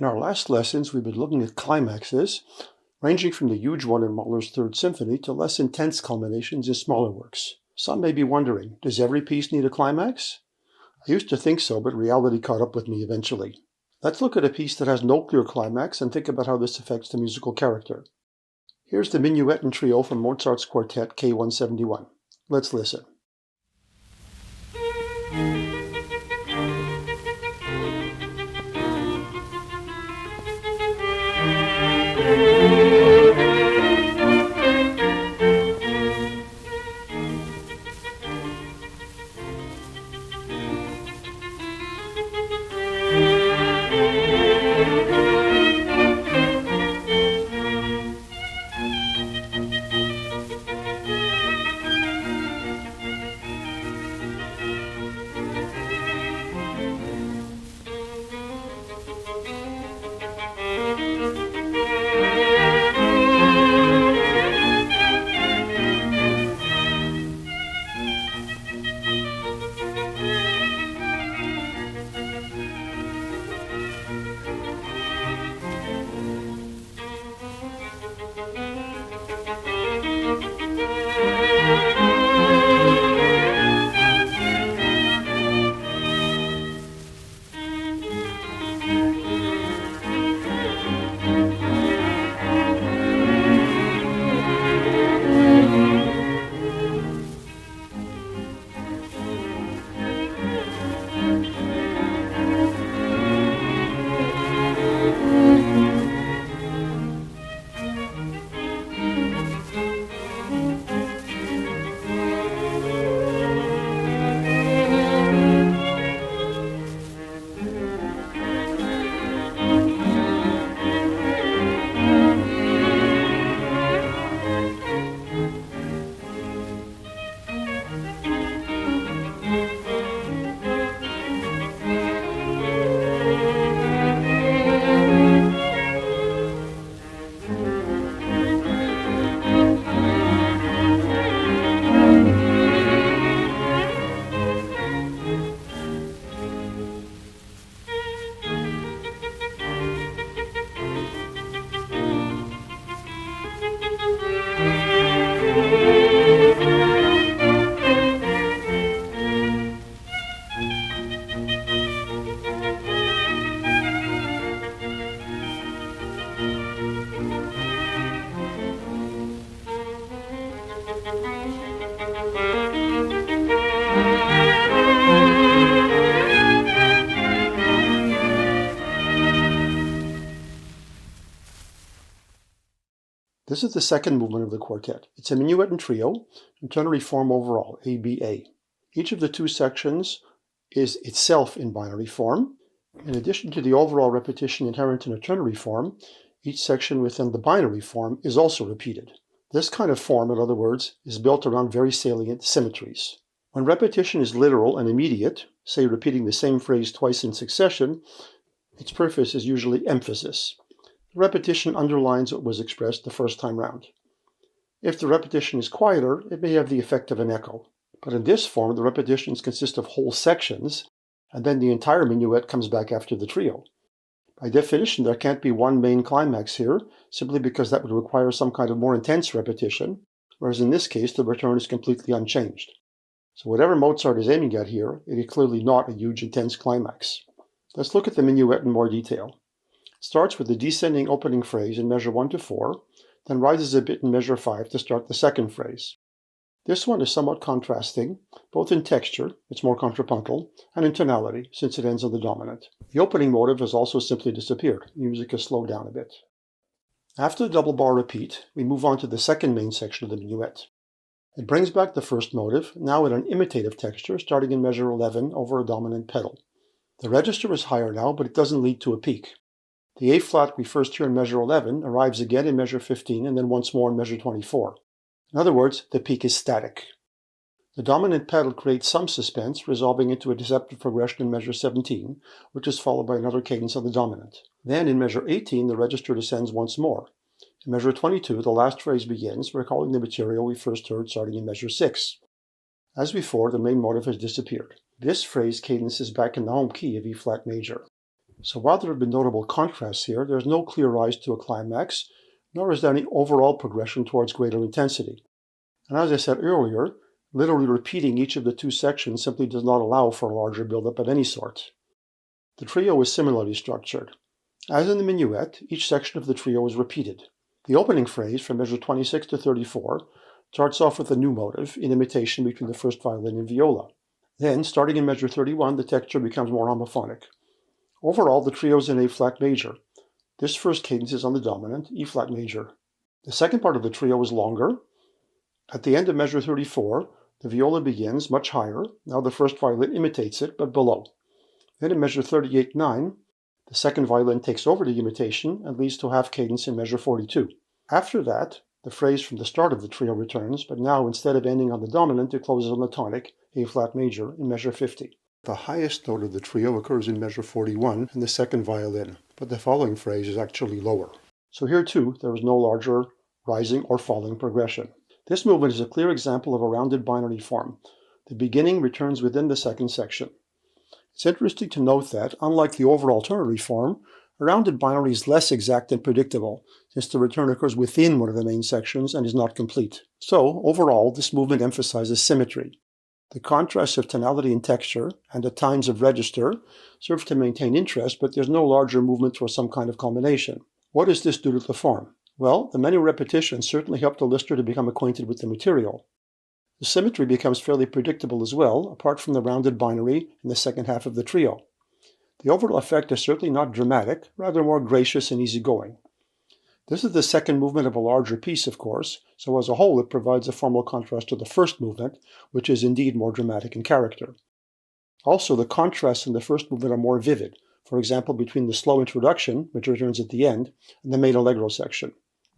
In our last lessons, we've been looking at climaxes, ranging from the huge one in Mahler's Third Symphony to less intense culminations in smaller works. Some may be wondering, does every piece need a climax? I used to think so, but reality caught up with me eventually. Let's look at a piece that has no clear climax and think about how this affects the musical character. Here's the Minuet and Trio from Mozart's Quartet K171. Let's listen. This is the second movement of the quartet. It's a minuet and trio, in ternary form overall, ABA. Each of the two sections is itself in binary form. In addition to the overall repetition inherent in a ternary form, each section within the binary form is also repeated. This kind of form, in other words, is built around very salient symmetries. When repetition is literal and immediate, say repeating the same phrase twice in succession, its purpose is usually emphasis. The repetition underlines what was expressed the first time round. If the repetition is quieter, it may have the effect of an echo. But in this form, the repetitions consist of whole sections, and then the entire minuet comes back after the trio. By definition, there can't be one main climax here, simply because that would require some kind of more intense repetition, whereas in this case, the return is completely unchanged. So whatever Mozart is aiming at here, it is clearly not a huge intense climax. Let's look at the minuet in more detail. It starts with the descending opening phrase in measure 1 to 4, then rises a bit in measure 5 to start the second phrase. This one is somewhat contrasting, both in texture, it's more contrapuntal, and in tonality, since it ends on the dominant. The opening motive has also simply disappeared. The music has slowed down a bit. After the double bar repeat, we move on to the second main section of the minuet. It brings back the first motive, now in an imitative texture, starting in measure 11 over a dominant pedal. The register is higher now, but it doesn't lead to a peak. The A flat we first hear in measure 11 arrives again in measure 15 and then once more in measure 24. In other words, the peak is static. The dominant pedal creates some suspense, resolving into a deceptive progression in measure 17, which is followed by another cadence on the dominant. Then in measure 18, the register descends once more. In measure 22, the last phrase begins, recalling the material we first heard starting in measure 6. As before, the main motive has disappeared. This phrase cadence is back in the home key of E flat major. So while there have been notable contrasts here, there's no clear rise to a climax, nor is there any overall progression towards greater intensity. And as I said earlier, literally repeating each of the two sections simply does not allow for a larger buildup of any sort. The trio is similarly structured. As in the minuet, each section of the trio is repeated. The opening phrase from measure 26 to 34 starts off with a new motive in imitation between the first violin and viola. Then, starting in measure 31, the texture becomes more homophonic. Overall, the trio is in A-flat major. This first cadence is on the dominant, E-flat major. The second part of the trio is longer. At the end of measure 34, the viola begins much higher. Now the first violin imitates it, but below. Then in measure 38-9, the second violin takes over the imitation and leads to half cadence in measure 42. After that, the phrase from the start of the trio returns, but now instead of ending on the dominant, it closes on the tonic, A-flat major, in measure 50. The highest note of the trio occurs in measure 41 in the second violin, but the following phrase is actually lower. So here too, there is no larger rising or falling progression. This movement is a clear example of a rounded binary form. The beginning returns within the second section. It's interesting to note that, unlike the overall ternary form, a rounded binary is less exact and predictable, since the return occurs within one of the main sections and is not complete. So, overall, this movement emphasizes symmetry. The contrasts of tonality and texture, and at times of register, serve to maintain interest, but there's no larger movement or some kind of combination. What does this do to the form? Well, the many repetitions certainly help the listener to become acquainted with the material. The symmetry becomes fairly predictable as well, apart from the rounded binary in the second half of the trio. The overall effect is certainly not dramatic, rather more gracious and easygoing. This is the second movement of a larger piece, of course, so as a whole it provides a formal contrast to the first movement, which is indeed more dramatic in character. Also, the contrasts in the first movement are more vivid, for example between the slow introduction, which returns at the end, and the main allegro section.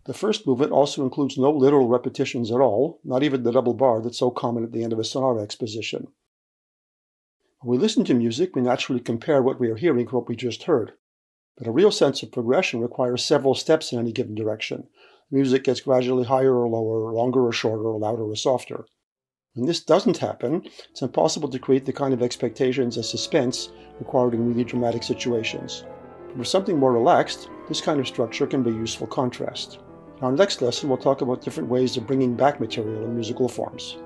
The first movement also includes no literal repetitions at all, not even the double bar that's so common at the end of a sonata exposition. When we listen to music, we naturally compare what we are hearing to what we just heard. But a real sense of progression requires several steps in any given direction. The music gets gradually higher or lower, longer or shorter, or louder or softer. When this doesn't happen, it's impossible to create the kind of expectations and suspense required in really dramatic situations. But for something more relaxed, this kind of structure can be a useful contrast. In our next lesson, we'll talk about different ways of bringing back material in musical forms.